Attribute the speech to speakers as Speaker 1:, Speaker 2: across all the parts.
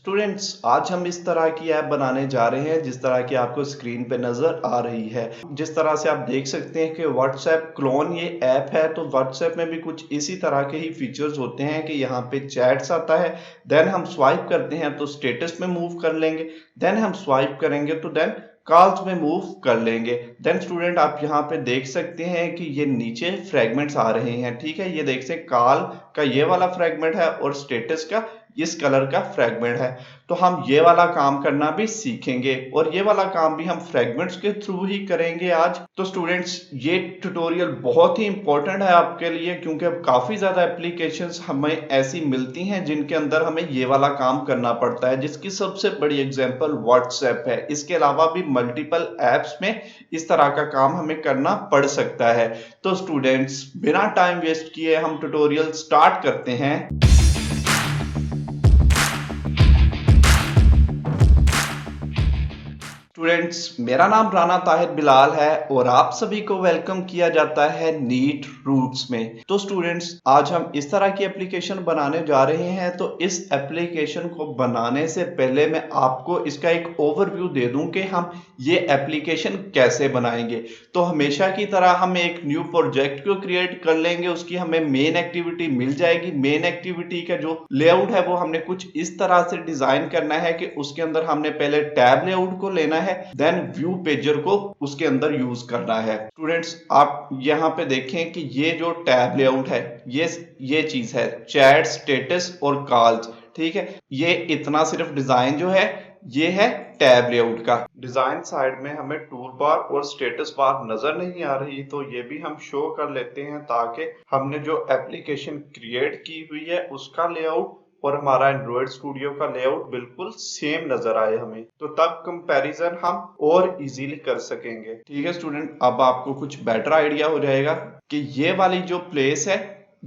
Speaker 1: Students, आज हम इस तरह की ऐप बनाने जा रहे हैं जिस तरह की आपको स्क्रीन पे नजर आ रही है। जिस तरह से आप देख सकते हैं कि व्हाट्सएप क्लोन ये ऐप है, तो व्हाट्सएप में भी कुछ इसी तरह के ही फीचर्स होते हैं कि यहाँ पे चैट्स आता है, देन हम स्वाइप करते हैं तो स्टेटस में मूव कर लेंगे, देन हम स्वाइप करेंगे तो देन कॉल्स में मूव कर लेंगे। देन स्टूडेंट आप यहाँ पे देख सकते हैं कि ये नीचे फ्रेगमेंट्स आ रहे हैं। ठीक है, ये देख सकते कॉल का ये वाला फ्रेगमेंट है और स्टेटस का इस कलर का फ्रेगमेंट है। तो हम ये वाला काम करना भी सीखेंगे और ये वाला काम भी हम फ्रेगमेंट्स के थ्रू ही करेंगे आज। तो स्टूडेंट्स, ये ट्यूटोरियल बहुत ही इंपॉर्टेंट है आपके लिए, क्योंकि अब काफी ज्यादा एप्लीकेशंस हमें ऐसी मिलती हैं जिनके अंदर हमें ये वाला काम करना पड़ता है, जिसकी सबसे बड़ी एग्जांपल व्हाट्सएप है। इसके अलावा भी मल्टीपल एप्स में इस तरह का काम हमें करना पड़ सकता है। तो स्टूडेंट्स, बिना टाइम वेस्ट किए हम ट्यूटोरियल स्टार्ट करते हैं। स्टूडेंट्स, मेरा नाम राना ताहिर बिलाल है और आप सभी को वेलकम किया जाता है नीट रूट्स में। तो स्टूडेंट्स, आज हम इस तरह की एप्लीकेशन बनाने जा रहे हैं। तो इस एप्लीकेशन को बनाने से पहले मैं आपको इसका एक ओवरव्यू दे दूं कि हम ये एप्लीकेशन कैसे बनाएंगे। तो हमेशा की तरह हम एक न्यू प्रोजेक्ट को क्रिएट कर लेंगे, उसकी हमें मेन एक्टिविटी मिल जाएगी। मेन एक्टिविटी का जो लेआउट है वो हमने कुछ इस तरह से डिजाइन करना है कि उसके अंदर हमने पहले टैब लेआउट को लेना है, देन व्यू पेजर को उसके अंदर यूज करना है। स्टूडेंट्स, आप यहाँ पे देखें कि ये जो टैब लेआउट है ये चीज है चैट, स्टेटस और कॉल्स। ठीक है, ये इतना सिर्फ डिजाइन जो है ये है टैब लेआउट का डिजाइन। साइड में हमें टूल बार और स्टेटस बार नजर नहीं आ रही, तो ये भी हम शो कर लेते हैं ताकि हमने जो एप्लीकेशन क्रिएट की हुई है उसका लेआउट और हमारा एंड्रॉइड स्टूडियो का लेआउट बिल्कुल सेम नजर आए हमें, तो तब कंपैरिजन हम और इजीली कर सकेंगे। ठीक है स्टूडेंट, अब आपको कुछ बेटर आइडिया हो जाएगा कि ये वाली जो प्लेस है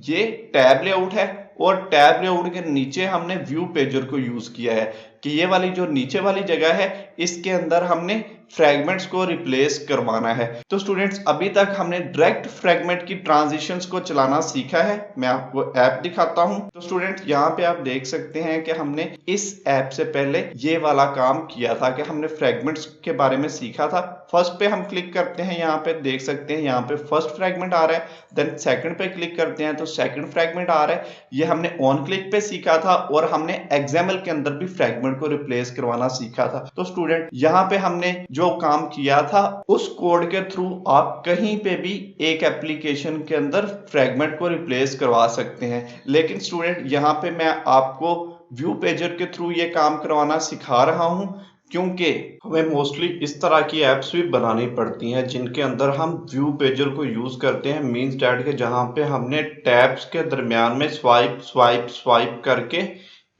Speaker 1: ये टैब लेआउट है और टैब लेआउट के नीचे हमने व्यू पेजर को यूज किया है कि ये वाली जो नीचे वाली जगह है इसके अंदर हमने फ्रेगमेंट्स को रिप्लेस करवाना है। तो स्टूडेंट्स, अभी तक हमने डायरेक्ट फ्रेगमेंट की ट्रांजिशंस को चलाना सीखा है। मैं आपको ऐप दिखाता हूं। तो स्टूडेंट, यहाँ पे आप देख सकते हैं कि हमने इस ऐप से पहले ये वाला काम किया था कि हमने फ्रेगमेंट्स के बारे में सीखा था। फर्स्ट पे हम क्लिक करते हैं, यहाँ पे देख सकते हैं यहाँ पे फर्स्ट फ्रेगमेंट आ रहा है। देन सेकंड पे क्लिक करते हैं तो सेकंड फ्रेगमेंट आ रहा है। ये हमने ऑन क्लिक पे सीखा था और हमने एक्सएमएल के अंदर भी फ्रेगमेंट को रिप्लेस करवाना सीखा था। तो स्टूडेंट, यहाँ पे हमने जो काम किया था उस कोड के थ्रू आप कहीं पे भी एक एप्लीकेशन के अंदर फ्रेगमेंट को रिप्लेस करवा सकते हैं। लेकिन स्टूडेंट, यहाँ पे मैं आपको व्यू पेजर के थ्रू ये काम करवाना सिखा रहा हूं, क्योंकि हमें मोस्टली इस तरह की एप्स भी बनानी पड़ती हैं जिनके अंदर हम व्यू पेजर को यूज करते हैं। मींस डैट के जहां पे हमने टैब्स के दरमियान में स्वाइप स्वाइप स्वाइप करके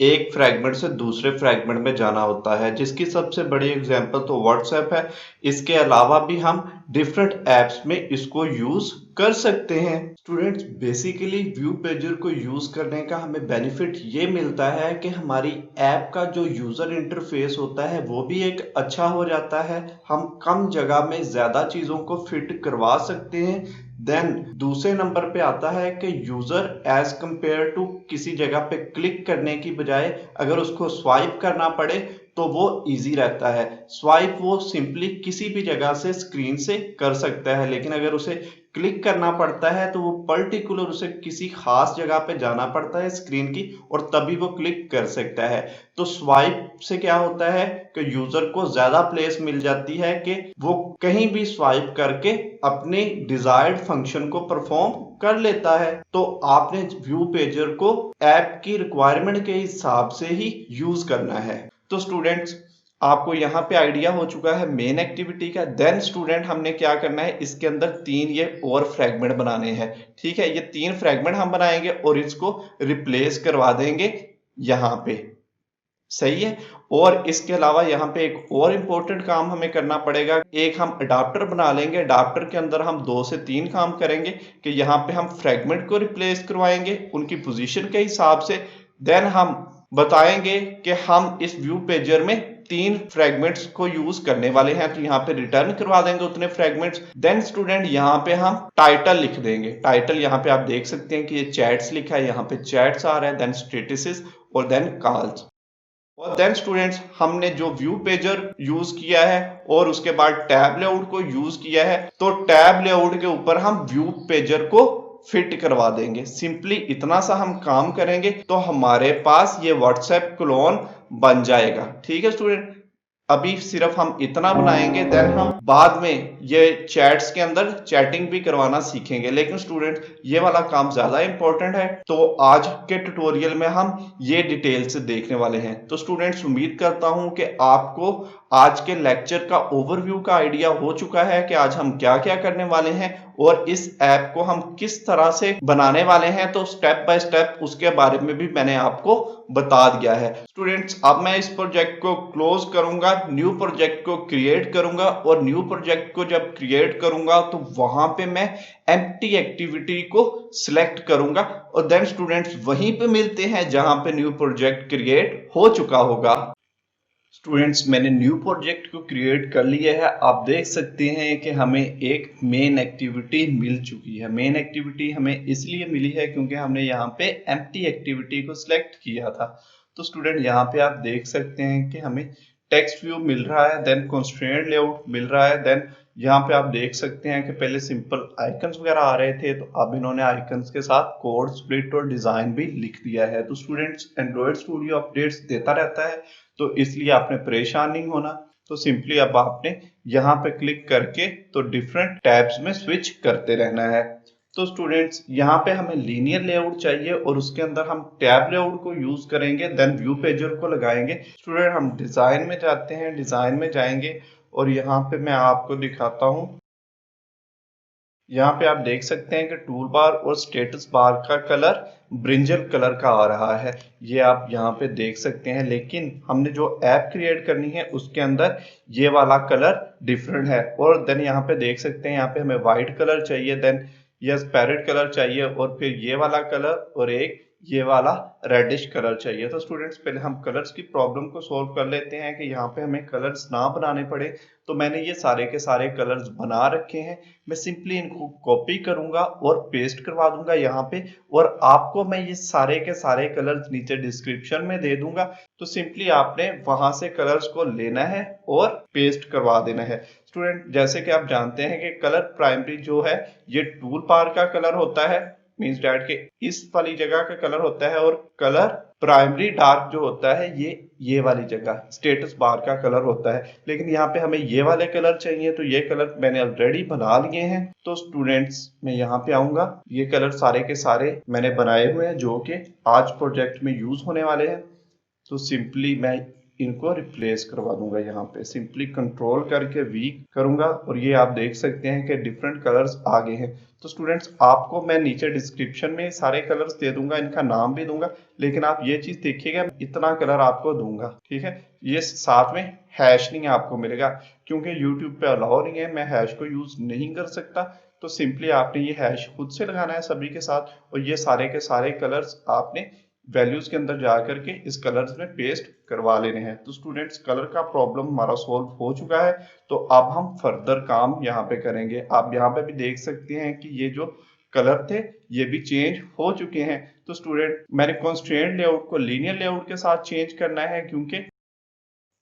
Speaker 1: एक फ्रेगमेंट से दूसरे फ्रेगमेंट में जाना होता है, जिसकी सबसे बड़ी एग्जांपल तो व्हाट्सएप है। इसके अलावा भी हम डिफरेंट एप्स में इसको यूज कर सकते हैं। स्टूडेंट्स, बेसिकली व्यू पेजर को यूज करने का हमें बेनिफिट ये मिलता है कि हमारी ऐप का जो यूजर इंटरफेस होता है वो भी एक अच्छा हो जाता है। हम कम जगह में ज्यादा चीजों को फिट करवा सकते हैं। देन दूसरे नंबर पे आता है कि यूजर एज कंपेयर टू किसी जगह पे क्लिक करने की बजाय अगर उसको स्वाइप करना पड़े तो वो इजी रहता है। स्वाइप वो सिंपली किसी भी जगह से स्क्रीन से कर सकता है, लेकिन अगर उसे क्लिक करना पड़ता है तो वो पर्टिकुलर उसे किसी खास जगह पे जाना पड़ता है स्क्रीन की और तभी वो क्लिक कर सकता है। तो स्वाइप से क्या होता है कि यूजर को ज्यादा प्लेस मिल जाती है कि वो कहीं भी स्वाइप करके अपने डिजायर्ड फंक्शन को परफॉर्म कर लेता है। तो आपने व्यू पेजर को ऐप की रिक्वायरमेंट के हिसाब से ही यूज करना है। तो स्टूडेंट्स, आपको यहाँ पे आइडिया हो चुका है मेन एक्टिविटी का। देन स्टूडेंट, हमने क्या करना है, इसके अंदर 3 ये और फ्रेगमेंट बनाने हैं। ठीक है, ये 3 फ्रेगमेंट हम बनाएंगे और इसको रिप्लेस करवा देंगे यहाँ पे। सही है। और इसके अलावा यहाँ पे एक और इंपॉर्टेंट काम हमें करना पड़ेगा। एक हम अडाप्टर बना लेंगे। अडाप्टर के अंदर हम 2 से 3 काम करेंगे कि यहाँ पे हम फ्रेगमेंट को रिप्लेस करवाएंगे उनकी पोजीशन के हिसाब से। देन हम बताएंगे कि हम इस व्यू पेजर में 3 फ्रेगमेंट्स को यूज करने वाले हैं, तो यहाँ पे रिटर्न करवा देंगे उतने फ्रेगमेंट्स। देन स्टूडेंट, यहाँ पे हम टाइटल लिख देंगे। टाइटल यहाँ पे आप देख सकते हैं कि ये चैट्स लिखा है, यहाँ पे चैट्स आ रहा है, देन स्टेटसेस और देन कॉल्स। और देन स्टूडेंट्स हमने जो व्यू पेजर यूज किया है और उसके बाद टैब लेआउट को यूज किया है, तो टैब लेआउट के ऊपर हम व्यू पेजर को फिट करवा देंगे। सिंपली इतना सा हम काम करेंगे तो हमारे पास ये व्हाट्सएप क्लोन बन जाएगा। ठीक है स्टूडेंट, अभी सिर्फ हम इतना बनाएंगे, देन हम बाद में ये चैट्स के अंदर चैटिंग भी करवाना सीखेंगे। लेकिन स्टूडेंट ये वाला काम ज्यादा इंपॉर्टेंट है, तो आज के ट्यूटोरियल में हम ये डिटेल से देखने वाले हैं। तो स्टूडेंट्स उम्मीद करता हूं कि आपको आज के लेक्चर का ओवरव्यू का आइडिया हो चुका है कि आज हम क्या क्या करने वाले हैं और इस ऐप को हम किस तरह से बनाने वाले हैं। तो स्टेप बाय स्टेप उसके बारे में भी मैंने आपको बता दिया है। स्टूडेंट्स अब मैं इस प्रोजेक्ट को क्लोज करूंगा, न्यू प्रोजेक्ट को क्रिएट करूंगा और न्यू प्रोजेक्ट को जब क्रिएट करूंगा तो वहां पे मैं एम्प्टी एक्टिविटी को सिलेक्ट करूंगा और देन स्टूडेंट्स वहीं पे मिलते हैं जहां पे न्यू प्रोजेक्ट क्रिएट हो चुका होगा। स्टूडेंट्स मैंने न्यू प्रोजेक्ट को क्रिएट कर लिया है। आप देख सकते हैं कि हमें एक मेन एक्टिविटी मिल चुकी है। मेन एक्टिविटी हमें इसलिए मिली है क्योंकि हमने यहाँ पे एम्प्टी एक्टिविटी को सिलेक्ट किया था। तो स्टूडेंट यहाँ पे आप देख सकते हैं कि हमें टेक्स्ट व्यू मिल रहा है, देन कंस्ट्रेंट लेआउट मिल रहा है, देन यहाँ पे आप देख सकते हैं कि पहले सिंपल आइकन्स वगैरह आ रहे थे, तो अब इन्होंने आइकन्स के साथ कोड स्प्लिट और डिजाइन भी लिख दिया है। तो स्टूडेंट्स एंड्रॉइड स्टूडियो अपडेट्स देता रहता है, तो इसलिए आपने परेशान नहीं होना। तो सिंपली अब आपने यहाँ पे क्लिक करके तो डिफरेंट टैब्स में स्विच करते रहना है। तो स्टूडेंट्स यहाँ पे हमें लीनियर लेआउट चाहिए और उसके अंदर हम टैब लेआउट को यूज करेंगे, देन व्यू पेजर को लगाएंगे। स्टूडेंट हम डिजाइन में जाते हैं, डिजाइन में जाएंगे और यहाँ पे मैं आपको दिखाता हूँ। यहाँ पे आप देख सकते हैं कि टूल बार और स्टेटस बार का कलर ब्रिंजल कलर का आ रहा है, ये आप यहाँ पे देख सकते हैं। लेकिन हमने जो ऐप क्रिएट करनी है उसके अंदर ये वाला कलर डिफरेंट है। और देन यहाँ पे देख सकते हैं, यहाँ पे हमें व्हाइट कलर चाहिए, देन यस पैरेट कलर चाहिए और फिर ये वाला कलर और एक ये वाला रेडिश कलर चाहिए। तो स्टूडेंट्स पहले हम कलर्स की प्रॉब्लम को सॉल्व कर लेते हैं कि यहाँ पे हमें कलर्स ना बनाने पड़े। तो मैंने ये सारे के सारे कलर्स बना रखे हैं, मैं सिंपली इनको कॉपी करूंगा और पेस्ट करवा दूंगा यहाँ पे, और आपको मैं ये सारे के सारे कलर्स नीचे डिस्क्रिप्शन में दे दूंगा। तो सिंपली आपने वहां से कलर्स को लेना है और पेस्ट करवा देना है। स्टूडेंट जैसे कि आप जानते हैं कि कलर प्राइमरी जो है ये टूल बार का कलर होता है, मींस डैट के इस वाली जगह का कलर होता है, और कलर प्राइमरी डार्क जो होता है ये वाली जगह स्टेटस बार का कलर होता है। लेकिन यहाँ पे हमें ये वाले कलर चाहिए, तो ये कलर मैंने ऑलरेडी बना लिए हैं। तो स्टूडेंट्स मैं यहाँ पे आऊंगा, ये कलर सारे के सारे मैंने बनाए हुए हैं जो कि आज प्रोजेक्ट में यूज होने वाले हैं। तो सिंपली मैं इनको रिप्लेस करवा दूंगा, यहाँ पे सिंपली कंट्रोल करके वी करूंगा और ये आप देख सकते हैं कि डिफरेंट कलर्स आ गए हैं। तो स्टूडेंट्स आपको मैं नीचे डिस्क्रिप्शन में सारे कलर्स दे दूंगा, इनका नाम भी दूंगा, लेकिन आप ये चीज देखिएगा इतना कलर आपको दूंगा, ठीक है। ये साथ में हैश नहीं आपको मिलेगा क्योंकि यूट्यूब पे अलाउ नहीं है, मैं हैश को यूज नहीं कर सकता। तो सिंपली आपने ये हैश खुद से लगाना है सभी के साथ, और ये सारे के सारे कलर्स आपने वैल्यूज के अंदर जा करके इस कलर्स में पेस्ट करवा लेने हैं। तो स्टूडेंट्स कलर का प्रॉब्लम हमारा सॉल्व हो चुका है, तो अब हम फर्दर काम यहाँ पे करेंगे। आप यहाँ पे भी देख सकते हैं कि ये जो कलर थे ये भी चेंज हो चुके हैं। तो स्टूडेंट मैंने कंस्ट्रेंट लेआउट को लीनियर लेआउट के साथ चेंज करना है, क्योंकि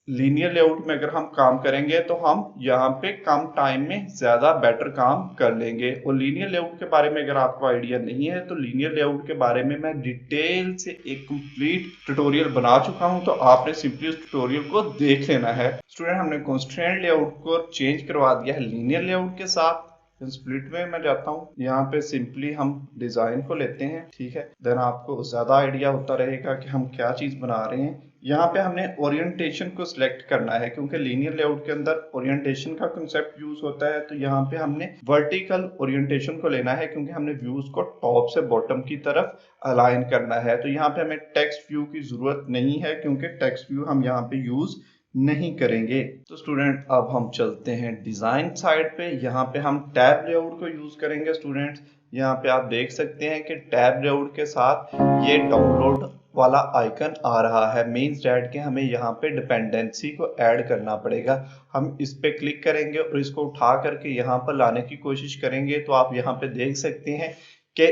Speaker 1: लीनियर लेआउट में अगर हम काम करेंगे तो हम यहाँ पे कम टाइम में ज्यादा बेटर काम कर लेंगे। और लीनियर लेआउट के बारे में अगर आपको आइडिया नहीं है तो लीनियर लेआउट के बारे में मैं डिटेल से एक कंप्लीट ट्यूटोरियल बना चुका हूँ, तो आपने सिंपली उस ट्यूटोरियल को देख लेना है। स्टूडेंट हमने कंस्ट्रेंट लेआउट को चेंज करवा दिया है लीनियर लेआउट के साथ। स्प्लिट में मैं जाता हूँ, यहाँ पे सिंपली हम डिजाइन को लेते हैं, ठीक है। देन आपको ज्यादा आइडिया होता रहेगा कि हम क्या चीज बना रहे हैं। यहाँ पे हमने ओरिएंटेशन को सिलेक्ट करना है क्योंकि लीनियर लेआउट के अंदर ओरिएंटेशन का कंसेप्ट यूज होता है। तो यहाँ पे हमने वर्टिकल ओरिएंटेशन को लेना है क्योंकि हमने व्यूज को टॉप से बॉटम की तरफ अलाइन करना है। तो यहाँ पे हमें टेक्स्ट व्यू की जरूरत नहीं है क्योंकि टेक्स्ट व्यू हम यहाँ पे यूज नहीं करेंगे। तो स्टूडेंट अब हम चलते हैं डिजाइन साइड पे, यहाँ पे हम टैब लेआउट को यूज करेंगे। स्टूडेंट्स यहाँ पे आप देख सकते हैं कि टैब लेआउट के साथ ये डाउनलोड वाला आइकन आ रहा है, मींस डैट के हमें यहाँ पे डिपेंडेंसी को ऐड करना पड़ेगा। हम इस पे क्लिक करेंगे और इसको उठा करके यहाँ पर लाने की कोशिश करेंगे, तो आप यहाँ पे देख सकते हैं कि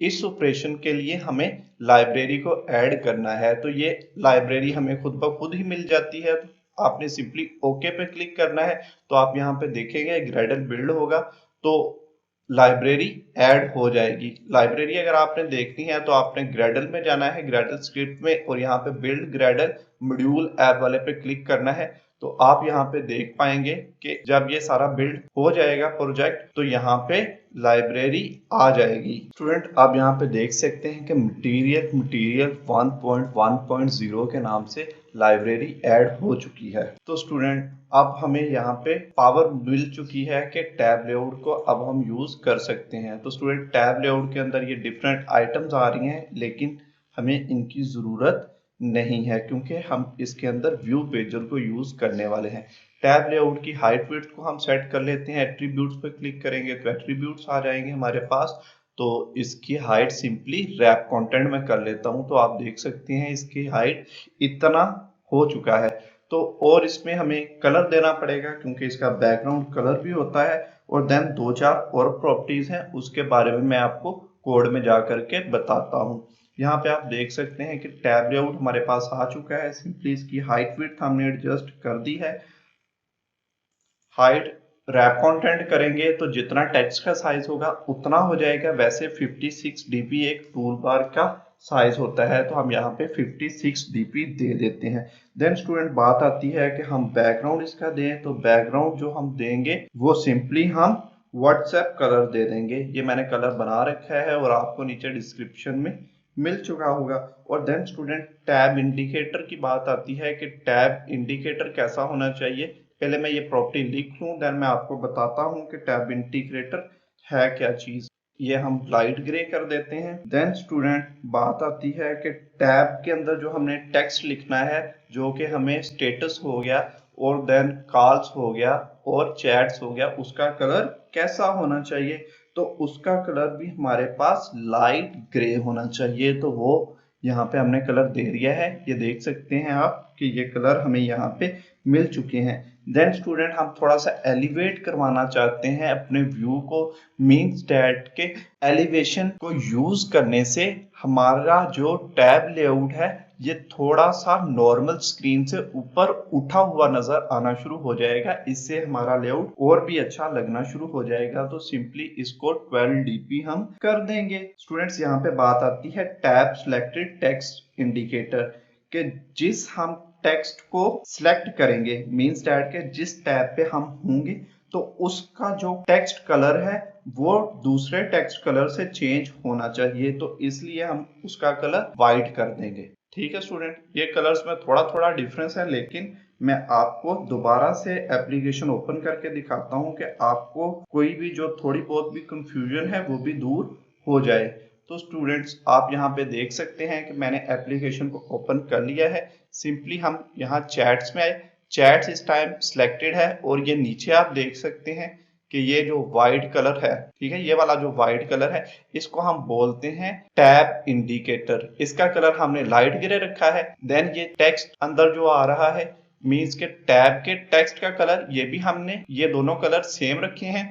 Speaker 1: इस ऑपरेशन के लिए हमें लाइब्रेरी को ऐड करना है। तो ये लाइब्रेरी हमें खुद ब खुद ही मिल जाती है। तो आपने सिंपली ओके पे क्लिक करना है। तो आप यहाँ पे देखेंगे ग्रेडल बिल्ड होगा तो लाइब्रेरी ऐड हो जाएगी। लाइब्रेरी अगर आपने देखनी है तो आपने ग्रेडल में जाना है, ग्रेडल स्क्रिप्ट में, और यहाँ पे बिल्ड ग्रेडल मॉड्यूल ऐप वाले पे क्लिक करना है। तो आप यहाँ पे देख पाएंगे कि जब ये सारा बिल्ड हो जाएगा प्रोजेक्ट तो यहाँ पे लाइब्रेरी आ जाएगी। स्टूडेंट आप यहाँ पे देख सकते हैं कि मटेरियल 1.1.0 के नाम से लाइब्रेरी ऐड हो चुकी है। तो स्टूडेंट अब हमें यहाँ पे पावर मिल चुकी है कि टैब लेआउट को अब हम यूज कर सकते हैं। तो स्टूडेंट टैब लेआउट के अंदर ये डिफरेंट आइटम्स आ रही हैं, लेकिन हमें इनकी जरूरत नहीं है क्योंकि हम इसके अंदर व्यू पेजर को यूज करने वाले हैं। टैब लेआउट की हाइट विड्थ को हम सेट कर लेते हैं। एट्रीब्यूट्स पे क्लिक करेंगे तो एट्रीब्यूट्स आ जाएंगे हमारे पास। तो इसकी हाइट सिंपली रैप कंटेंट में कर लेता हूं। तो आप देख सकते हैं इसकी हाइट इतना हो चुका है। तो और इसमें हमें कलर देना पड़ेगा क्योंकि इसका बैकग्राउंड कलर भी होता है। और देन 2-4 और प्रॉपर्टीज हैं, उसके बारे में मैं आपको कोड में जा करके बताता हूँ। यहाँ पे आप देख सकते हैं कि टैब लेआउट हमारे पास आ चुका है। सिंपली इसकी हाइट विड्थ हमने एडजस्ट कर दी है। हाइट रैप कंटेंट करेंगे तो जितना टेक्स्ट का साइज होगा उतना हो जाएगा। वैसे 56 dp एक टूल बार का साइज होता है, तो हम यहाँ पे 56 dp दे देते हैं। देन स्टूडेंट बात आती है कि हम बैकग्राउंड इसका दें। तो बैकग्राउंड जो हम देंगे वो सिंपली हम व्हाट्सएप कलर दे देंगे। ये मैंने कलर बना रखा है और आपको नीचे डिस्क्रिप्शन में मिल चुका होगा। और देन स्टूडेंट टैब इंडिकेटर की बात आती है कि टैब इंडिकेटर कैसा होना चाहिए। पहले मैं ये प्रॉपर्टी लिख लूं, देन मैं आपको बताता हूं कि टैब इंडिकेटर है क्या चीज। ये हम लाइट ग्रे कर देते हैं। देन स्टूडेंट बात आती है कि टैब के अंदर जो हमने टेक्स्ट लिखना है, जो कि हमें स्टेटस हो गया और देन कॉल्स हो गया और चैट्स हो गया, उसका कलर कैसा होना चाहिए। तो उसका कलर भी हमारे पास लाइट ग्रे होना चाहिए। तो वो यहाँ पे हमने कलर दे दिया है। ये देख सकते हैं आप कि ये कलर हमें यहाँ पे मिल चुके हैं। देन स्टूडेंट हम थोड़ा सा एलिवेट करवाना चाहते हैं अपने व्यू को। मीन्स डैट के एलिवेशन को यूज करने से हमारा जो टैब लेआउट है ये थोड़ा सा नॉर्मल स्क्रीन से ऊपर उठा हुआ नजर आना शुरू हो जाएगा। इससे हमारा लेआउट और भी अच्छा लगना शुरू हो जाएगा। तो सिंपली इसको 12 dp हम कर देंगे। स्टूडेंट्स यहाँ पे बात आती है टैब सिलेक्टेड टेक्स्ट इंडिकेटर के। जिस हम टेक्स्ट को सिलेक्ट करेंगे, मीन्स डैट के जिस टैब पे हम होंगे तो उसका जो टेक्स्ट कलर है वो दूसरे टेक्स्ट कलर से चेंज होना चाहिए। तो इसलिए हम उसका कलर व्हाइट कर देंगे। ठीक है स्टूडेंट, ये कलर्स में थोड़ा थोड़ा डिफरेंस है, लेकिन मैं आपको दोबारा से एप्लीकेशन ओपन करके दिखाता हूँ कि आपको कोई भी जो थोड़ी बहुत भी कंफ्यूजन है वो भी दूर हो जाए। तो स्टूडेंट्स आप यहाँ पे देख सकते हैं कि मैंने एप्लीकेशन को ओपन कर लिया है। सिंपली हम यहाँ चैट्स में आए। चैट्स इस टाइम सिलेक्टेड है और ये नीचे आप देख सकते हैं कि ये जो वाइट कलर है, ठीक है, ये वाला जो वाइट कलर है इसको हम बोलते हैं टैब इंडिकेटर। इसका कलर हमने लाइट ग्रे रखा है। देन ये टेक्स्ट अंदर जो आ रहा है मीन्स के टैब के टेक्स्ट का कलर ये भी हमने ये दोनों कलर सेम रखे हैं।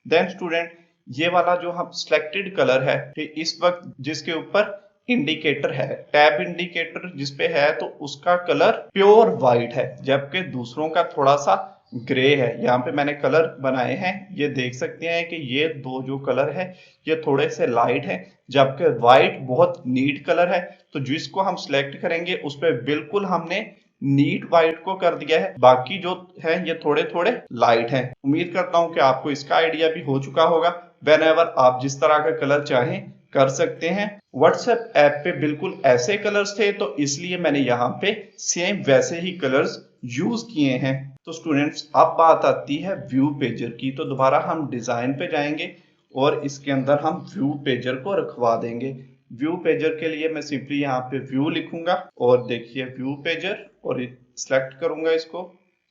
Speaker 1: देन स्टूडेंट ये वाला जो हम सिलेक्टेड कलर है इस वक्त जिसके ऊपर इंडिकेटर है, टैब इंडिकेटर जिसपे है, तो उसका कलर प्योर व्हाइट है, जबकि दूसरों का थोड़ा सा ग्रे है। यहाँ पे मैंने कलर बनाए हैं, ये देख सकते हैं कि ये दो जो कलर है ये थोड़े से लाइट है, जबकि व्हाइट बहुत नीट कलर है। तो जिसको हम सिलेक्ट करेंगे उस पर बिल्कुल हमने नीट व्हाइट को कर दिया है, बाकी जो है ये थोड़े थोड़े लाइट हैं। उम्मीद करता हूं कि आपको इसका आइडिया भी हो चुका होगा। व्हेनेवर आप जिस तरह का कलर चाहें कर सकते हैं। व्हाट्सएप ऐप पे बिल्कुल ऐसे कलर्स थे तो इसलिए मैंने यहाँ पे सेम वैसे ही कलर्स यूज किए हैं। तो स्टूडेंट्स अब बात आती है व्यू पेजर की। तो दोबारा हम डिजाइन पे जाएंगे और इसके अंदर हम व्यू पेजर को रखवा देंगे। व्यू पेजर के लिए मैं सिंपली यहाँ पे व्यू लिखूंगा और देखिए व्यू पेजर, और सिलेक्ट करूंगा इसको,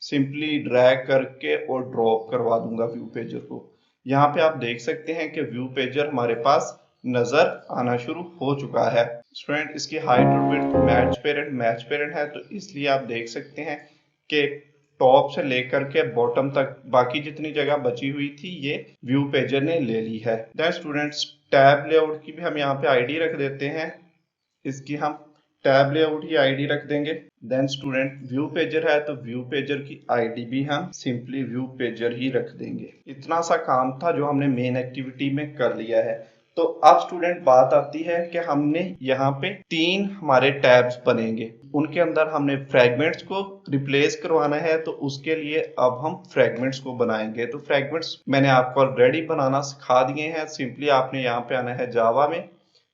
Speaker 1: सिंपली ड्रैग करके और ड्रॉप करवा दूंगा व्यू पेजर को। यहाँ पे आप देख सकते हैं कि व्यू पेजर हमारे पास नजर आना शुरू हो चुका है। स्टूडेंट इसकी हाइट और विड्थ मैच पेरेंट है, तो इसलिए आप देख सकते हैं कि टॉप से लेकर के बॉटम तक बाकी जितनी जगह बची हुई थी ये व्यू पेजर ने ले ली है। देन स्टूडेंट्स टैब लेआउट की भी हम यहाँ पे आईडी रख देते हैं, इसकी हम टैब लेआउट ही आईडी रख देंगे। देन स्टूडेंट व्यू पेजर है तो व्यू पेजर की आईडी भी हम सिंपली व्यू पेजर ही रख देंगे। इतना सा काम था जो हमने मेन एक्टिविटी में कर लिया है। तो अब स्टूडेंट बात आती है कि हमने यहाँ पे 3 हमारे टैब्स बनेंगे, उनके अंदर हमने फ्रैगमेंट्स को रिप्लेस करवाना है, तो उसके लिए अब हम फ्रैगमेंट्स को बनाएंगे। तो फ्रैगमेंट्स मैंने आपको ऑलरेडी बनाना सिखा दिए हैं। सिंपली आपने यहाँ पे आना है जावा में,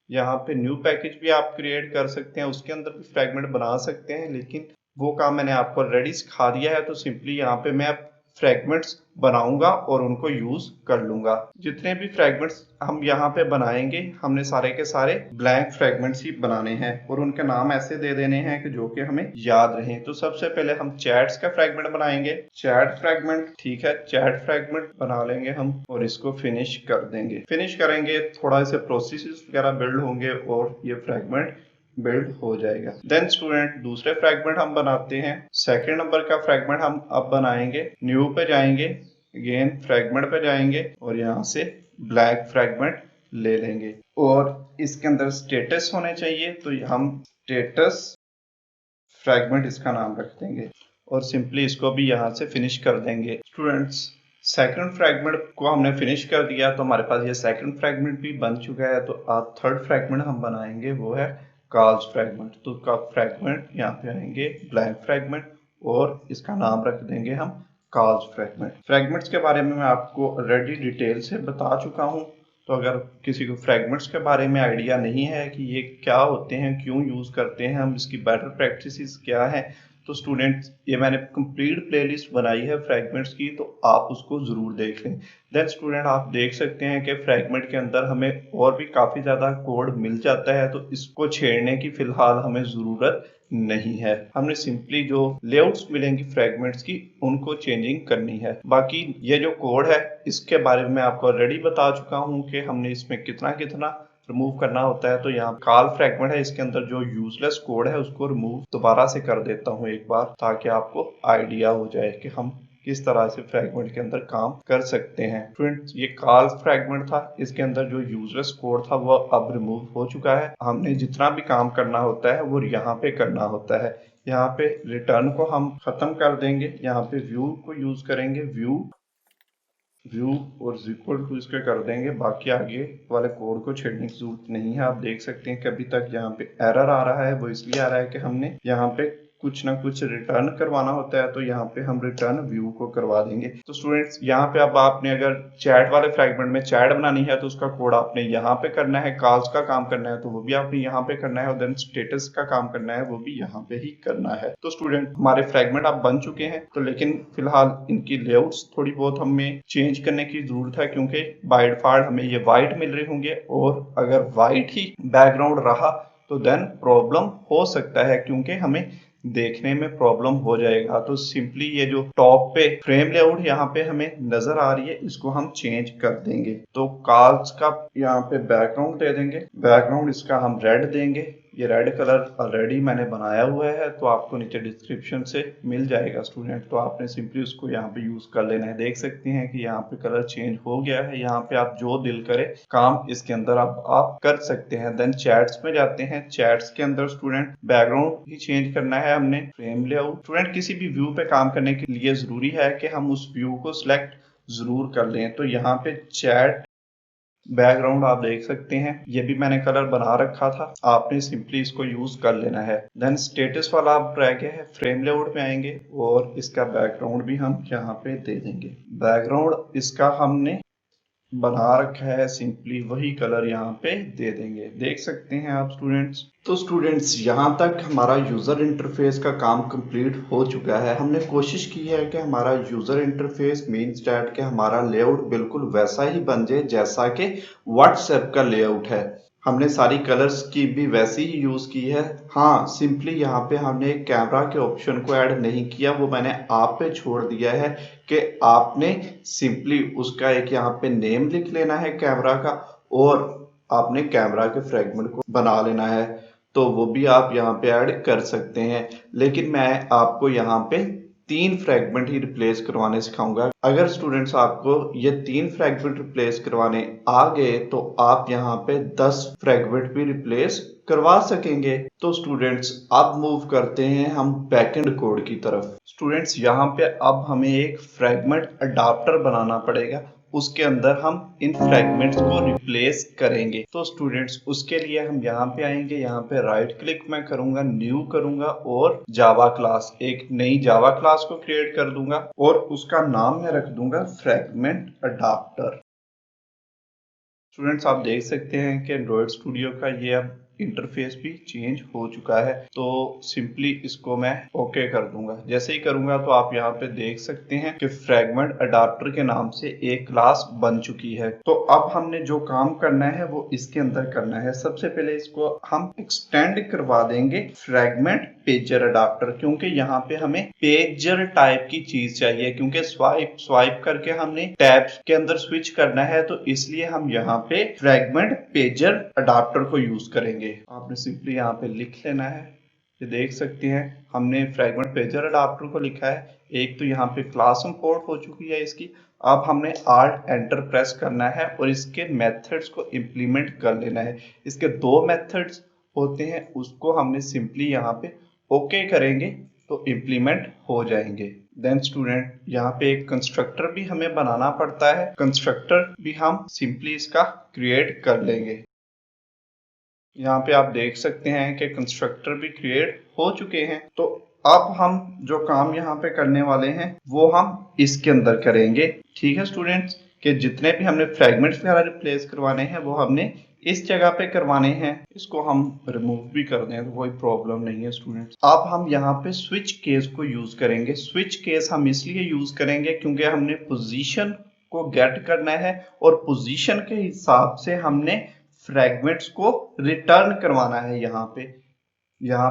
Speaker 1: यहाँ पे न्यू पैकेज भी आप क्रिएट कर सकते हैं, उसके अंदर भी फ्रैगमेंट बना सकते हैं, लेकिन वो काम मैंने आपको ऑलरेडी सिखा दिया है। तो सिंपली यहाँ पे मैं फ्रैगमेंट्स बनाऊंगा और उनको यूज कर लूंगा। जितने भी फ्रैगमेंट्स हम यहाँ पे बनाएंगे, हमने सारे के सारे ब्लैंक फ्रैगमेंट्स ही बनाने हैं और उनके नाम ऐसे दे देने हैं कि जो कि हमें याद रहें। तो सबसे पहले हम चैट्स का फ्रैगमेंट बनाएंगे, चैट फ्रैगमेंट, ठीक है, चैट फ्रैगमेंट बना लेंगे हम और इसको फिनिश कर देंगे। फिनिश करेंगे, थोड़ा से प्रोसेसेस वगैरह बिल्ड होंगे और ये फ्रैगमेंट बिल्ड हो जाएगा। देन स्टूडेंट दूसरे फ्रैगमेंट हम बनाते हैं। सेकंड नंबर का फ्रैगमेंट हम अब बनाएंगे, न्यू पे जाएंगे, अगेन फ्रैगमेंट पे जाएंगे और यहाँ से ब्लैक फ्रैगमेंट ले लेंगे और इसके अंदर स्टेटस होने चाहिए, तो हम स्टेटस फ्रैगमेंट इसका नाम रख देंगे और सिंपली इसको भी यहाँ से फिनिश कर देंगे। स्टूडेंट्स सेकंड फ्रैगमेंट को हमने फिनिश कर दिया, तो हमारे पास ये सेकंड फ्रैगमेंट भी बन चुका है। तो अब थर्ड फ्रैगमेंट हम बनाएंगे, वो है कॉल्स फ्रैगमेंट। तो का फ्रैगमेंट यहाँ पे आएंगे ब्लैंक फ्रैगमेंट और इसका नाम रख देंगे हम कॉल्स फ्रैगमेंट। फ्रैगमेंट्स के बारे में मैं आपको ऑलरेडी डिटेल से बता चुका हूँ, तो अगर किसी को फ्रैगमेंट्स के बारे में आइडिया नहीं है कि ये क्या होते हैं, क्यों यूज करते हैं हम, इसकी बेटर प्रैक्टिसेस क्या है, तो स्टूडेंट्स ये मैंने कंप्लीट प्लेलिस्ट बनाई है फ्रैगमेंट्स की, तो आप उसको जरूर देख लें। देन स्टूडेंट आप देख सकते हैं कि फ्रैगमेंट के अंदर हमें और भी काफी ज्यादा कोड मिल जाता है, तो इसको छेड़ने की फिलहाल हमें जरूरत नहीं है। हमने सिंपली जो लेआउट्स मिलेंगी फ्रैगमेंट्स की उनको चेंजिंग करनी है। बाकी ये जो कोड है इसके बारे में आपको ऑलरेडी बता चुका हूँ कि हमने इसमें कितना कितना रिमूव करना होता है। तो यहाँ कॉल फ्रैगमेंट है, इसके अंदर जो यूजलेस कोड है उसको रिमूव दोबारा से कर देता हूँ एक बार, ताकि आपको आइडिया हो जाए कि हम किस तरह से फ्रैगमेंट के अंदर काम कर सकते हैं। फ्रेंड्स ये कॉल फ्रैगमेंट था, इसके अंदर जो यूजलेस कोड था वो अब रिमूव हो चुका है। हमने जितना भी काम करना होता है वो यहाँ पे करना होता है। यहाँ पे रिटर्न को हम खत्म कर देंगे, यहाँ पे व्यू को यूज करेंगे, व्यू और इक्वल टू इसके कर देंगे। बाकी आगे वाले कोड को छेड़ने की जरूरत नहीं है। आप देख सकते हैं कि अभी तक यहाँ पे एरर आ रहा है, वो इसलिए आ रहा है कि हमने यहाँ पे कुछ ना कुछ रिटर्न करवाना होता है, तो यहाँ पे हम रिटर्न व्यू को करवा देंगे। तो स्टूडेंट्स यहाँ पे अब आपने अगर चैट वाले फ्रैगमेंट में चैट बनानी है तो उसका कोड आपने यहाँ पे करना है, कॉल्स का काम करना है तो वो भी आपने यहाँ पे करना है, और देन स्टेटस का काम करना है वो भी यहाँ पे ही करना है। तो स्टूडेंट हमारे फ्रैगमेंट अब बन चुके हैं, तो लेकिन फिलहाल इनकी लेआउट्स थोड़ी बहुत हमें चेंज करने की जरूरत है, क्योंकि बाय डिफॉल्ट हमें ये व्हाइट मिल रहे होंगे, और अगर व्हाइट ही बैकग्राउंड रहा तो देन प्रॉब्लम हो सकता है, क्योंकि हमें देखने में प्रॉब्लम हो जाएगा। तो सिंपली ये जो टॉप पे फ्रेम लेआउट यहाँ पे हमें नजर आ रही है, इसको हम चेंज कर देंगे। तो कॉल्स का यहाँ पे बैकग्राउंड दे देंगे, बैकग्राउंड इसका हम रेड देंगे। ये रेड कलर ऑलरेडी मैंने बनाया हुआ है, तो आपको नीचे डिस्क्रिप्शन से मिल जाएगा स्टूडेंट, तो आपने सिंपली उसको यहाँ पे यूज कर लेना है। देख सकते हैं कि यहाँ पे कलर चेंज हो गया है। यहाँ पे आप जो दिल करे काम इसके अंदर आप कर सकते हैं। देन चैट्स में जाते हैं, चैट्स के अंदर स्टूडेंट बैकग्राउंड ही चेंज करना है हमने। फ्रेम लेआउट स्टूडेंट किसी भी व्यू पे काम करने के लिए जरूरी है कि हम उस व्यू को सिलेक्ट जरूर कर लें। तो यहाँ पे चैट बैकग्राउंड आप देख सकते हैं, ये भी मैंने कलर बना रखा था, आपने सिंपली इसको यूज कर लेना है। देन स्टेटस वाला आप रह गया है, फ्रेम लेआउट में आएंगे और इसका बैकग्राउंड भी हम यहाँ पे दे देंगे। बैकग्राउंड इसका हमने बना रखा है, सिंपली वही कलर यहाँ पे दे देंगे। देख सकते हैं आप स्टूडेंट्स। तो स्टूडेंट्स यहाँ तक हमारा यूजर इंटरफेस का काम कंप्लीट हो चुका है। हमने कोशिश की है कि हमारा यूजर इंटरफेस मींस दैट कि हमारा लेआउट बिल्कुल वैसा ही बन जाए जैसा कि व्हाट्सएप का लेआउट है। हमने सारी कलर्स की भी वैसी ही यूज की है। हाँ, सिंपली यहाँ पे हमने एक कैमरा के ऑप्शन को ऐड नहीं किया, वो मैंने आप पे छोड़ दिया है कि आपने सिंपली उसका एक यहाँ पे नेम लिख लेना है कैमरा का, और आपने कैमरा के फ्रैगमेंट को बना लेना है, तो वो भी आप यहाँ पे ऐड कर सकते हैं। लेकिन मैं आपको यहाँ पे 3 फ्रैगमेंट ही रिप्लेस करवाने सिखाऊंगा। अगर स्टूडेंट्स आपको ये 3 फ्रैगमेंट रिप्लेस करवाने आ गए तो आप यहाँ पे 10 फ्रैगमेंट भी रिप्लेस करवा सकेंगे। तो स्टूडेंट्स अब मूव करते हैं हम बैकएंड कोड की तरफ। स्टूडेंट्स यहाँ पे अब हमें एक फ्रैगमेंट अडाप्टर बनाना पड़ेगा, उसके अंदर हम इन फ्रैगमेंट्स को रिप्लेस करेंगे। तो स्टूडेंट्स उसके लिए हम यहाँ पे आएंगे, यहाँ पे राइट क्लिक मैं करूंगा, न्यू करूंगा और जावा क्लास, एक नई जावा क्लास को क्रिएट कर दूंगा और उसका नाम मैं रख दूंगा फ्रैगमेंट अडाप्टर। स्टूडेंट्स आप देख सकते हैं कि एंड्रॉयड स्टूडियो का ये अब इंटरफेस भी चेंज हो चुका है। तो सिंपली इसको मैं ओके कर दूंगा। जैसे ही करूंगा तो आप यहाँ पे देख सकते हैं कि फ्रैगमेंट अडाप्टर के नाम से एक क्लास बन चुकी है। तो अब हमने जो काम करना है वो इसके अंदर करना है। सबसे पहले इसको हम एक्सटेंड करवा देंगे फ्रैगमेंट पेजर अडाप्टर, क्योंकि यहाँ पे हमें पेजर टाइप की चीज चाहिए, क्योंकि स्वाइप करके हमने टैब्स के अंदर स्विच करना है। तो इसलिए हम यहाँ पे फ्रैगमेंट पेजर अडाप्टर को यूज करेंगे। आपने सिंपली यहाँ पे लिख लेना है। ये देख सकते हैं हमने फ्रैगमेंट पेजर अडाप्टर को लिखा है। एक तो यहाँ पे क्लास इंपोर्ट हो चुकी है इसकी। अब हमने Alt Enter प्रेस करना है और इसके मेथड्स को इम्प्लीमेंट कर लेना है। इसके 2 मेथड्स होते हैं, उसको हमने सिंपली यहाँ पे ओके करेंगे तो इम्प्लीमेंट हो जाएंगे। देन स्टूडेंट यहाँ पे एक कंस्ट्रक्टर भी हमें बनाना पड़ता है। कंस्ट्रक्टर भी हम सिंपली इसका क्रिएट कर लेंगे। यहाँ पे आप देख सकते हैं कि कंस्ट्रक्टर भी क्रिएट हो चुके हैं। तो अब हम जो काम यहाँ पे करने वाले हैं वो हम इसके अंदर करेंगे। ठीक है स्टूडेंट्स, कि जितने भी हमने फ्रैगमेंट्स वगैरह रिप्लेस करवाने हैं वो हमने इस जगह पे करवाने हैं। इसको हम रिमूव भी कर दें तो कोई प्रॉब्लम नहीं है स्टूडेंट्स। अब हम यहाँ पे स्विच केस को यूज करेंगे। स्विच केस हम इसलिए यूज करेंगे क्योंकि हमने पोजीशन को गेट करना है और पोजीशन के हिसाब से हमने फ्रैगमेंट्स को रिटर्न करवाना है। यहाँ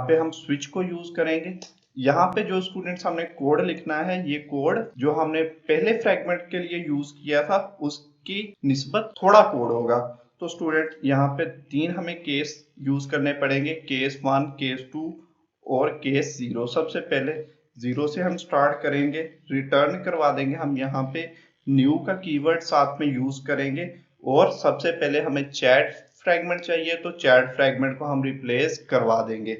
Speaker 1: पे हम स्विच को यूज करेंगे। यहाँ पे जो स्टूडेंट्स हमने कोड लिखना है, ये कोड जो हमने पहले फ्रैगमेंट के लिए यूज किया था उसकी निस्बत थोड़ा कोड होगा। तो स्टूडेंट यहाँ पे 3 हमें केस यूज करने पड़ेंगे, केस 1, केस 2 और केस 0। सबसे पहले 0 से हम स्टार्ट करेंगे, रिटर्न करवा देंगे। हम यहाँ पे न्यू का कीवर्ड साथ में यूज करेंगे और सबसे पहले हमें चैट फ्रैगमेंट चाहिए तो चैट फ्रैगमेंट को हम रिप्लेस करवा देंगे।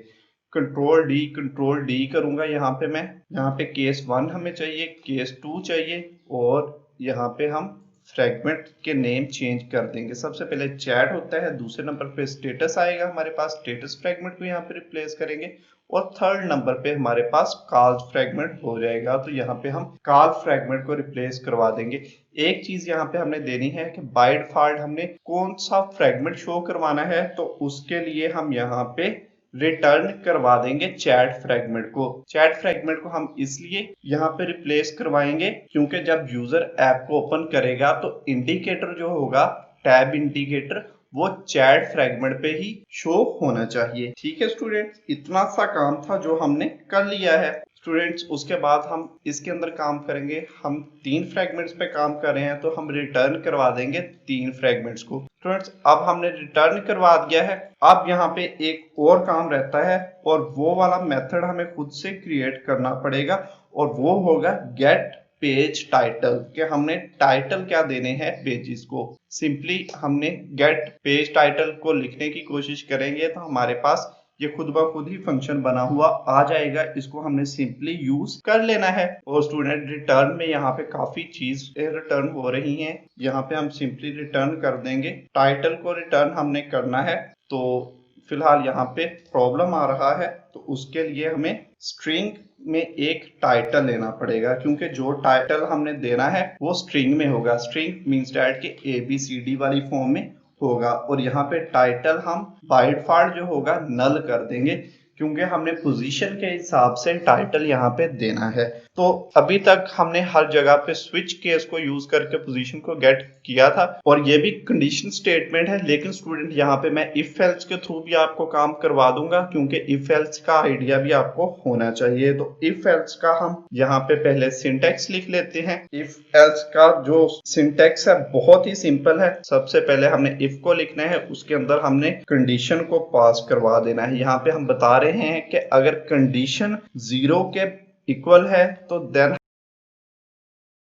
Speaker 1: कंट्रोल डी करूंगा यहाँ पे मैं। यहाँ पे केस 1 हमें चाहिए, केस 2 चाहिए और यहाँ पे हम फ्रैगमेंट के नेम चेंज कर देंगे। सबसे पहले चैट होता है, दूसरे नंबर पे स्टेटस आएगा हमारे पास, स्टेटस फ्रैगमेंट को यहाँ पे रिप्लेस करेंगे और थर्ड नंबर पे हमारे पास कॉल फ्रैगमेंट हो जाएगा। तो यहाँ पे हम कॉल फ्रैगमेंट को रिप्लेस करवा देंगे। एक चीज यहाँ पे हमने देनी है कि बाय डिफॉल्ट हमने कौन सा फ्रैगमेंट शो करवाना है, तो उसके लिए हम यहाँ पे रिटर्न करवा देंगे चैट फ्रैगमेंट को। चैट फ्रैगमेंट को हम इसलिए यहाँ पे रिप्लेस करवाएंगे क्योंकि जब यूजर ऐप को ओपन करेगा तो इंडिकेटर जो होगा, टैब इंडिकेटर, वो चैट फ्रैगमेंट पे ही शो होना चाहिए। ठीक है स्टूडेंट्स, इतना सा काम था जो हमने कर लिया है। स्टूडेंट्स उसके बाद हम इसके अंदर काम करेंगे। हम 3 फ्रैगमेंट्स पे काम कर रहे हैं तो हम रिटर्न करवा देंगे 3 फ्रैगमेंट्स को। स्टूडेंट्स अब हमने रिटर्न करवा दिया है। अब यहाँ पे एक और काम रहता है और वो वाला मेथड हमें खुद से क्रिएट करना पड़ेगा और वो होगा गेट पेज टाइटल, कि हमने टाइटल क्या देने हैं पेजेस को। सिंपली हमने गेट पेज टाइटल को लिखने की कोशिश करेंगे तो हमारे पास ये खुद ब खुद ही फंक्शन बना हुआ आ जाएगा। इसको हमने सिंपली यूज कर लेना है। और स्टूडेंट रिटर्न में यहाँ पे काफी चीज रिटर्न हो रही हैं। यहाँ पे हम सिंपली रिटर्न कर देंगे, टाइटल को रिटर्न हमने करना है। तो फिलहाल यहाँ पे प्रॉब्लम आ रहा है तो उसके लिए हमें स्ट्रिंग में एक टाइटल लेना पड़ेगा, क्योंकि जो टाइटल हमने देना है वो स्ट्रिंग में होगा। स्ट्रिंग मींस डैट के ABCD वाली फॉर्म में होगा और यहाँ पे टाइटल हम बाय डिफॉल्ट जो होगा नल कर देंगे, क्योंकि हमने पोजीशन के हिसाब से टाइटल यहाँ पे देना है। तो अभी तक हमने हर जगह पे स्विच केस को यूज करके पोजीशन को गेट किया था और ये भी कंडीशन स्टेटमेंट है। लेकिन स्टूडेंट यहाँ पे मैं इफ एल्स के थ्रू भी आपको काम करवा दूंगा, क्योंकि इफ एल्स का आइडिया भी आपको होना चाहिए। तो इफ एल्स का हम यहाँ पे पहले सिंटेक्स लिख लेते हैं। इफ एल्स का जो सिंटेक्स है बहुत ही सिंपल है। सबसे पहले हमने इफ को लिखना है, उसके अंदर हमने कंडीशन को पास करवा देना है। यहाँ पे हम बता रहे हैं कि अगर कंडीशन 0 के इक्वल है तो देन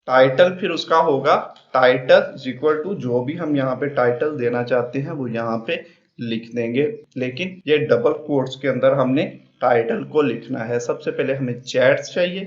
Speaker 1: टाइटल फिर उसका होगा टाइटल इज इक्वल टू जो भी हम यहाँ पे टाइटल देना चाहते हैं वो यहाँ पे लिख देंगे, लेकिन ये डबल कोट्स के अंदर हमने टाइटल को लिखना है। सबसे पहले हमें चैट्स चाहिए।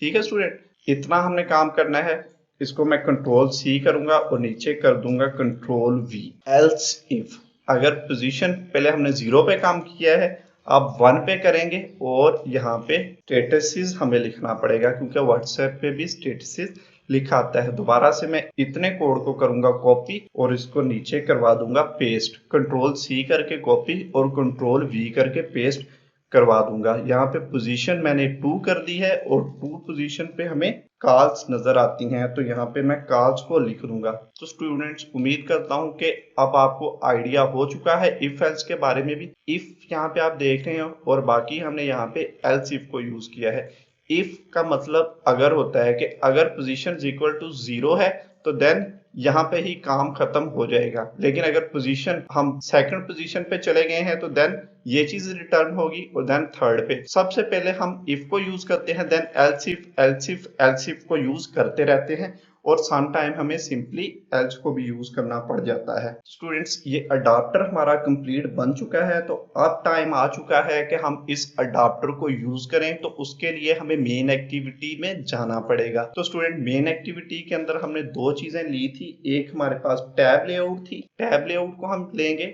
Speaker 1: ठीक है स्टूडेंट, इतना हमने काम करना है। इसको मैं कंट्रोल सी करूंगा और नीचे कर दूंगा कंट्रोल वी। एल्स इफ अगर पोजीशन पहले हमने 0 पे काम किया है, अब 1 पे करेंगे और यहाँ पे स्टेटसिस हमें लिखना पड़ेगा क्योंकि व्हाट्सएप पे भी स्टेटसिस लिखा आता है। दोबारा से मैं इतने कोड को करूंगा कॉपी और इसको नीचे करवा दूंगा पेस्ट। कंट्रोल सी करके कॉपी और कंट्रोल वी करके पेस्ट करवा दूंगा। यहाँ पे पोजीशन मैंने 2 कर दी है और 2 पोजीशन पे हमें कॉल्स नजर आती हैं, तो यहाँ पे मैं कॉल्स को लिख दूंगा। तो स्टूडेंट्स उम्मीद करता हूँ कि अब आपको आइडिया हो चुका है इफ एल्स के बारे में भी। इफ यहाँ पे आप देख रहे हो और बाकी हमने यहाँ पे एल्स इफ को यूज किया है। इफ का मतलब अगर होता है कि अगर पोजीशन इक्वल टू 0 है तो देन यहाँ पे ही काम खत्म हो जाएगा, लेकिन अगर पोजीशन हम सेकंड पोजीशन पे चले गए हैं तो देन ये चीज रिटर्न होगी और देन थर्ड पे। सबसे पहले हम इफ को यूज करते हैं, then else if else if else if को यूज करते रहते हैं और सम टाइम हमें सिंपली एल्स को भी यूज करना पड़ जाता है। स्टूडेंट्स ये अडाप्टर हमारा कंप्लीट बन चुका है, तो अब टाइम आ चुका है कि हम इस अडाप्टर को यूज करें। तो उसके लिए हमें मेन एक्टिविटी में जाना पड़ेगा। तो स्टूडेंट मेन एक्टिविटी के अंदर हमने 2 चीजें ली थी। एक हमारे पास टैब लेआउट थी, टैब लेआउट को हम लेंगे,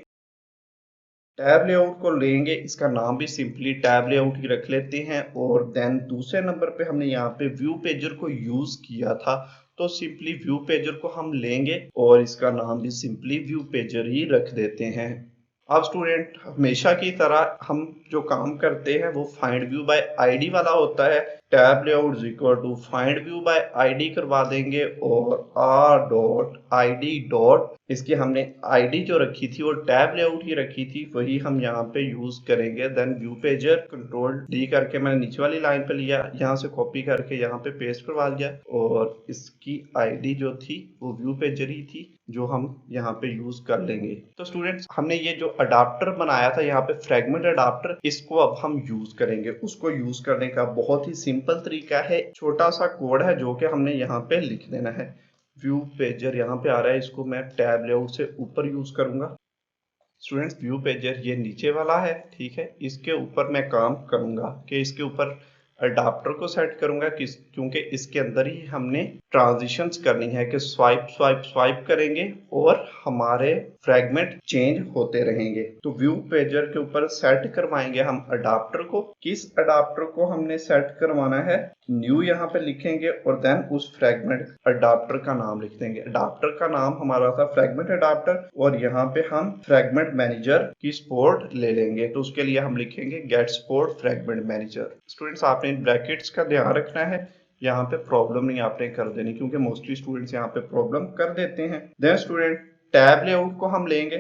Speaker 1: टैब लेआउट को लेंगे, इसका नाम भी सिंपली टैब लेआउट ही रख लेते हैं। और देन दूसरे नंबर पे हमने यहाँ पे व्यू पेजर को यूज किया था, तो सिंपली व्यू पेजर को हम लेंगे और इसका नाम भी सिंपली व्यू पेजर ही रख देते हैं। अब स्टूडेंट हमेशा की तरह हम जो काम करते हैं वो फाइंड व्यू बाय आईडी वाला होता है। Tab layout equal to find view by ID करवा देंगे और आर डॉट आईडी डॉट इसकी हमने आईडी जो रखी थी वो टैब लेआउट ही रखी थी, वही हम यहाँ पे यूज करेंगे। Then view pager control D करके मैंने नीचे वाली लाइन पे लिया, यहाँ से कॉपी करके यहाँ पे पेस्ट करवा दिया और इसकी आईडी जो थी वो व्यू पेजर ही थी जो हम यहाँ पे यूज कर लेंगे। तो स्टूडेंट्स हमने ये जो अडाप्टर बनाया था यहाँ पे फ्रेगमेंट अडाप्टर, इसको अब हम यूज करेंगे। उसको यूज करने का बहुत ही सिंपल तरीका है, छोटा सा कोड है जो कि हमने यहाँ पे लिख देना है। व्यू पेजर यहाँ पे आ रहा है, इसको मैं टैब लेआउट से ऊपर यूज करूंगा। स्टूडेंट्स व्यू पेजर ये नीचे वाला है, ठीक है। इसके ऊपर मैं काम करूंगा कि इसके ऊपर अडाप्टर को सेट करूंगा क्योंकि इसके अंदर ही हमने ट्रांजिशंस करनी है कि स्वाइप स्वाइप स्वाइप करेंगे और हमारे फ्रेगमेंट चेंज होते रहेंगे। तो व्यू पेजर के ऊपर सेट करवाएंगे हम अडाप्टर को। किस अडाप्टर को हमने सेट करवाना है, न्यू यहाँ पे लिखेंगे और देन उस फ्रेगमेंट अडाप्टर का नाम लिख देंगे। अडाप्टर का नाम हमारा था फ्रेगमेंट अडाप्टर और यहाँ पे हम फ्रेगमेंट मैनेजर की सपोर्ट ले लेंगे, तो उसके लिए हम लिखेंगे get support fragment manager. Students आपने इन ब्रैकेट्स का ध्यान रखना है, यहाँ पे प्रॉब्लम नहीं आपने कर देनी क्योंकि मोस्टली स्टूडेंट्स यहाँ पे प्रॉब्लम कर देते हैं। देन स्टूडेंट टैब लेआउट को हम लेंगे,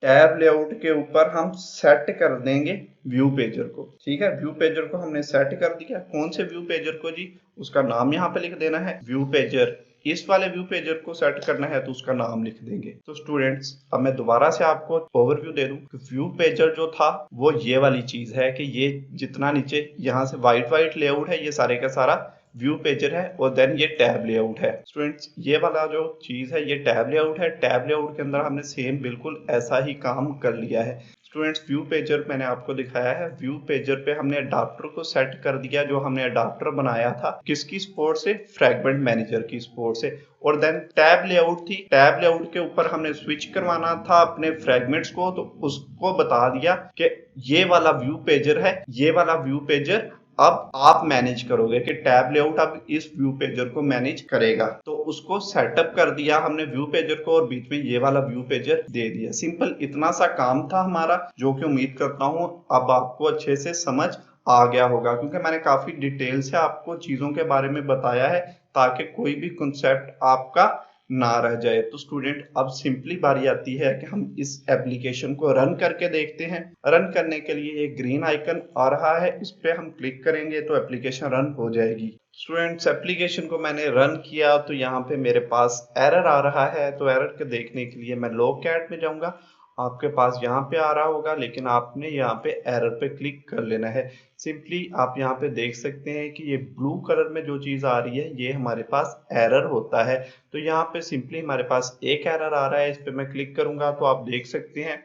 Speaker 1: टैब लेआउट के ऊपर हम सेट कर देंगे व्यू पेजर को, ठीक है। व्यू पेजर को हमने सेट कर दिया। कौन से व्यू पेजर को जी, उसका नाम यहाँ पे लिख देना है व्यू पेजर। इस वाले व्यू पेजर को सेट करना है तो उसका नाम लिख देंगे। तो स्टूडेंट्स अब मैं दोबारा से आपको ओवरव्यू दे दूं कि व्यू पेजर जो था वो ये वाली चीज है कि ये जितना नीचे यहाँ से व्हाइट व्हाइट लेआउट है ये सारे का सारा व्यू पेजर है और देन ये टैब लेआउट है। स्टूडेंट्स ये वाला जो चीज है ये टैब लेआउट है। टैब लेआउट के अंदर हमने सेम बिल्कुल ऐसा ही काम कर लिया है। स्टूडेंट्स व्यू पेजर मैंने आपको दिखाया है, व्यू पेजर पे हमने अडाप्टर को सेट कर दिया जो हमने अडाप्टर बनाया था किसकी सपोर्ट से, फ्रेगमेंट मैनेजर की सपोर्ट से। और देन टैब लेआउट थी, टैब लेआउट के ऊपर हमने स्विच करवाना था अपने फ्रेगमेंट्स को, तो उसको बता दिया कि ये वाला व्यू पेजर है, ये वाला व्यू पेजर अब आप मैनेज करोगे कि टैब लेआउट अब इस व्यू पेजर को मैनेज करेगा। तो उसको सेटअप कर दिया हमने व्यू पेजर को और बीच में ये वाला व्यू पेजर दे दिया। सिंपल इतना सा काम था हमारा जो कि उम्मीद करता हूँ अब आपको अच्छे से समझ आ गया होगा क्योंकि मैंने काफी डिटेल से आपको चीजों के बारे में बताया है ताकि कोई भी कॉन्सेप्ट आपका ना रह जाए। तो स्टूडेंट अब सिंपली बारी आती है कि हम इस एप्लीकेशन को रन करके देखते हैं। रन करने के लिए एक ग्रीन आइकन आ रहा है, इस पे हम क्लिक करेंगे तो एप्लीकेशन रन हो जाएगी। स्टूडेंट्स एप्लीकेशन को मैंने रन किया तो यहाँ पे मेरे पास एरर आ रहा है, तो एरर के देखने के लिए मैं लॉग कैट में जाऊंगा आपके पास यहाँ पे आ रहा होगा, लेकिन आपने यहाँ पे एरर पे क्लिक कर लेना है। सिंपली आप यहाँ पे देख सकते हैं कि ये ब्लू कलर में जो चीज़ आ रही है ये हमारे पास एरर होता है। तो यहाँ पे सिंपली हमारे पास एक एरर आ रहा है, इस पे मैं क्लिक करूंगा तो आप देख सकते हैं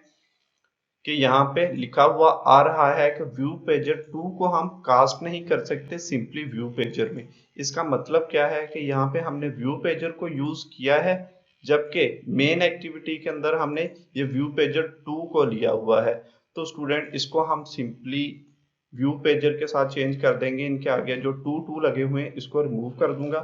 Speaker 1: कि यहाँ पे लिखा हुआ आ रहा है कि व्यू पेजर 2 को हम कास्ट नहीं कर सकते सिंपली व्यू पेजर में। इसका मतलब क्या है कि यहाँ पे हमने व्यू पेजर को यूज किया है, जबकि मेन एक्टिविटी के अंदर हमने ये व्यू पेजर 2 को लिया हुआ है। तो स्टूडेंट इसको हम सिंपली व्यू पेजर के साथ चेंज कर देंगे। इनके आगे जो 2 लगे हुए हैं इसको रिमूव कर दूंगा।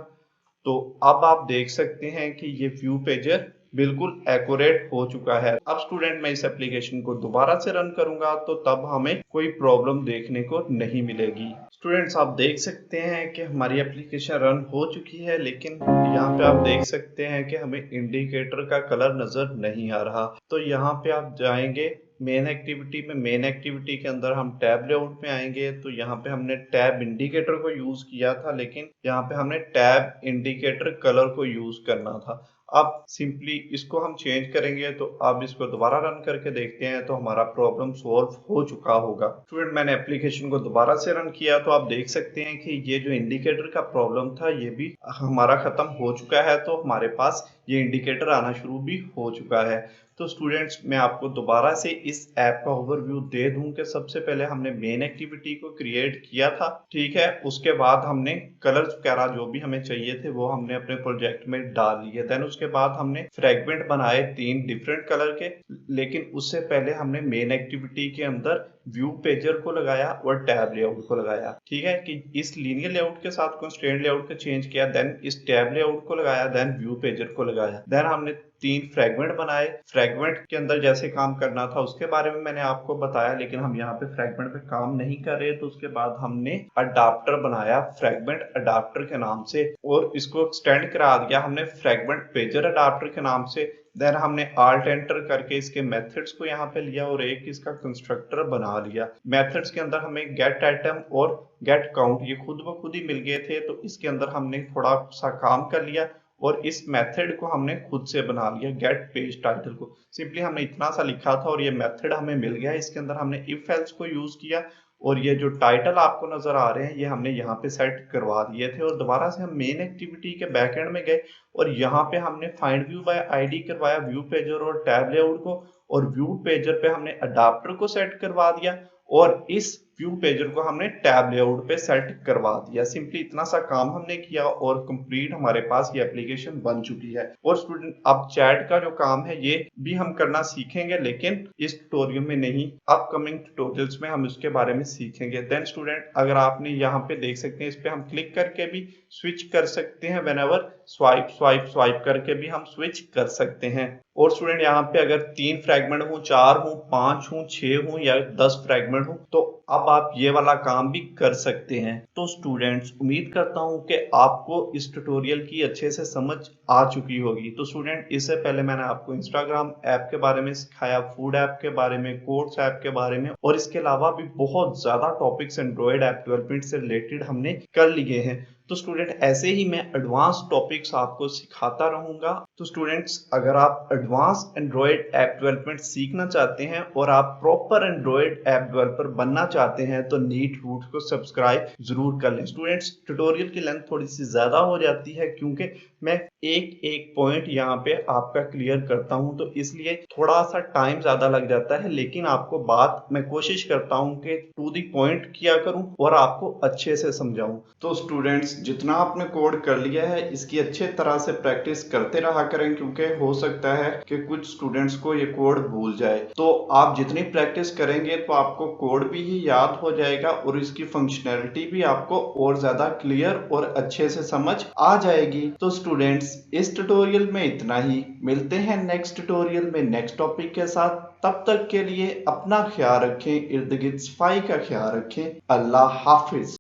Speaker 1: तो अब आप देख सकते हैं कि ये व्यू पेजर बिल्कुल एक्यूरेट हो चुका है। अब स्टूडेंट मैं इस एप्लीकेशन को दोबारा से रन करूंगा तो तब हमें कोई प्रॉब्लम देखने को नहीं मिलेगी। स्टूडेंट्स आप देख सकते हैं कि हमारी एप्लीकेशन रन हो चुकी है, लेकिन यहाँ पे आप देख सकते हैं कि हमें इंडिकेटर का कलर नजर नहीं आ रहा। तो यहाँ पे आप जाएंगे मेन एक्टिविटी में, मेन एक्टिविटी के अंदर हम टैब लेआउट में आएंगे। तो यहाँ पे हमने टैब इंडिकेटर को यूज किया था, लेकिन यहाँ पे हमने टैब इंडिकेटर कलर को यूज करना था। अब सिंपली इसको हम चेंज करेंगे। तो अब इसको दोबारा रन करके देखते हैं तो हमारा प्रॉब्लम सॉल्व हो चुका होगा। स्टूडेंट मैंने एप्लीकेशन को दोबारा से रन किया तो आप देख सकते हैं कि ये जो इंडिकेटर का प्रॉब्लम था ये भी हमारा खत्म हो चुका है। तो हमारे पास ये इंडिकेटर आना शुरू भी हो चुका है। तो स्टूडेंट्स मैं आपको दोबारा से इस ऐप का ओवरव्यू दे दूं कि सबसे पहले हमने मेन एक्टिविटी को क्रिएट किया था, ठीक है। उसके बाद हमने कलर्स वगैरह जो भी हमें चाहिए थे वो हमने अपने प्रोजेक्ट में डाल लिए। देन उसके बाद हमने फ्रेगमेंट बनाए 3 डिफरेंट कलर के, लेकिन उससे पहले हमने मेन एक्टिविटी के अंदर व्यू पेजर को लगाया और टैब लेआउट को लगाया, ठीक है। कि इस लीनियर लेआउट के साथ कंस्ट्रेंट लेआउट को चेंज किया, देन इस टैब लेआउट को लगाया, देन व्यू पेजर को लगाया। देन हमने 3 फ्रेगमेंट बनाए। फ्रेगमेंट के अंदर जैसे काम करना था उसके बारे में मैंने आपको बताया, लेकिन हम यहाँ पे फ्रेगमेंट पे काम नहीं कर रहे। तो उसके बाद हमने अडाप्टर बनाया फ्रेगमेंट अडाप्टर के नाम से, और इसको एक्सटेंड करा दिया हमने फ्रेगमेंट पेजर अडाप्टर के नाम से। देन हमने आल्ट एंटर करके इसके मेथड्स को यहाँ पे लिया और एक इसका कंस्ट्रक्टर बना लिया। मेथड्स के अंदर हमें गेट आइटम और गेट काउंट ये खुद ब खुद ही मिल गए थे, तो इसके अंदर हमने थोड़ा सा काम कर लिया और इस मेथड को हमने खुद से बना लिया। गेट पेज टाइटल को सिंपली हमने इतना सा लिखा था और ये मेथड हमें मिल गया। इसके अंदर हमने इफ एल्स को यूज किया और ये जो टाइटल आपको नजर आ रहे हैं ये हमने यहाँ पे सेट करवा दिए थे। और दोबारा से हम मेन एक्टिविटी के बैकएंड में गए और यहाँ पे हमने फाइंड व्यू बाय आईडी करवाया व्यू पेजर और टैब लेआउट को, और व्यू पेजर पे हमने अडाप्टर को सेट करवा दिया और इस व्यू पेजर को हमने टैब लेआउट पे सेट करवा दिया। सिंपली इतना सा काम हमने किया और कंप्लीट हमारे पास ये एप्लीकेशन बन चुकी है। और स्टूडेंट अब चैट का जो काम है ये भी हम करना सीखेंगे, लेकिन इस ट्यूटोरियल में नहीं, अपकमिंग ट्यूटोरियल्स में हम इसके बारे में सीखेंगे। देन स्टूडेंट अगर आपने यहाँ पे देख सकते हैं इस पे हम क्लिक करके भी स्विच कर सकते हैं। व्हेनेवर स्वाइप स्वाइप स्वाइप करके भी हम स्विच कर सकते हैं। और स्टूडेंट यहाँ पे अगर 3 फ्रेगमेंट हो, 4 हो, 5 हो, 6 हो या 10 फ्रेगमेंट हो तो अब आप ये वाला काम भी कर सकते हैं। तो स्टूडेंट्स उम्मीद करता हूँ कि आपको इस ट्यूटोरियल की अच्छे से समझ आ चुकी होगी। तो स्टूडेंट इससे पहले मैंने आपको इंस्टाग्राम ऐप के बारे में सिखाया, फूड ऐप के बारे में, कोर्स ऐप के बारे में, और इसके अलावा भी बहुत ज्यादा टॉपिक्स एंड्रॉइड ऐप डेवलपमेंट से रिलेटेड हमने कर लिए हैं। तो स्टूडेंट ऐसे ही मैं एडवांस टॉपिक्स आपको सिखाता रहूंगा। तो स्टूडेंट्स अगर आप एडवांस एंड्रॉइड ऐप डेवलपमेंट सीखना चाहते हैं और आप प्रॉपर एंड्रॉइड ऐप डेवलपर बनना चाहते हैं तो नीट रूट्स को सब्सक्राइब जरूर कर लें। स्टूडेंट्स ट्यूटोरियल की लेंथ थोड़ी सी ज्यादा हो जाती है क्योंकि मैं एक एक पॉइंट यहाँ पे आपका क्लियर करता हूँ, तो इसलिए थोड़ा सा टाइम ज्यादा लग जाता है, लेकिन आपको बात मैं कोशिश करता हूँ कि टू द पॉइंट किया करूँ और आपको अच्छे से समझाऊं। तो स्टूडेंट्स जितना आपने कोड कर लिया है इसकी अच्छे तरह से प्रैक्टिस करते रहा करें, क्योंकि हो सकता है कि कुछ स्टूडेंट्स को ये कोड भूल जाए। तो आप जितनी प्रैक्टिस करेंगे तो आपको कोड भी ही याद हो जाएगा और इसकी फंक्शनैलिटी भी आपको और ज्यादा क्लियर और अच्छे से समझ आ जाएगी। तो स्टूडेंट्स इस ट्यूटोरियल में इतना ही, मिलते हैं नेक्स्ट ट्यूटोरियल में नेक्स्ट टॉपिक के साथ। तब तक के लिए अपना ख्याल रखें, इर्द गिर्द सफाई का ख्याल रखें। अल्लाह हाफिज।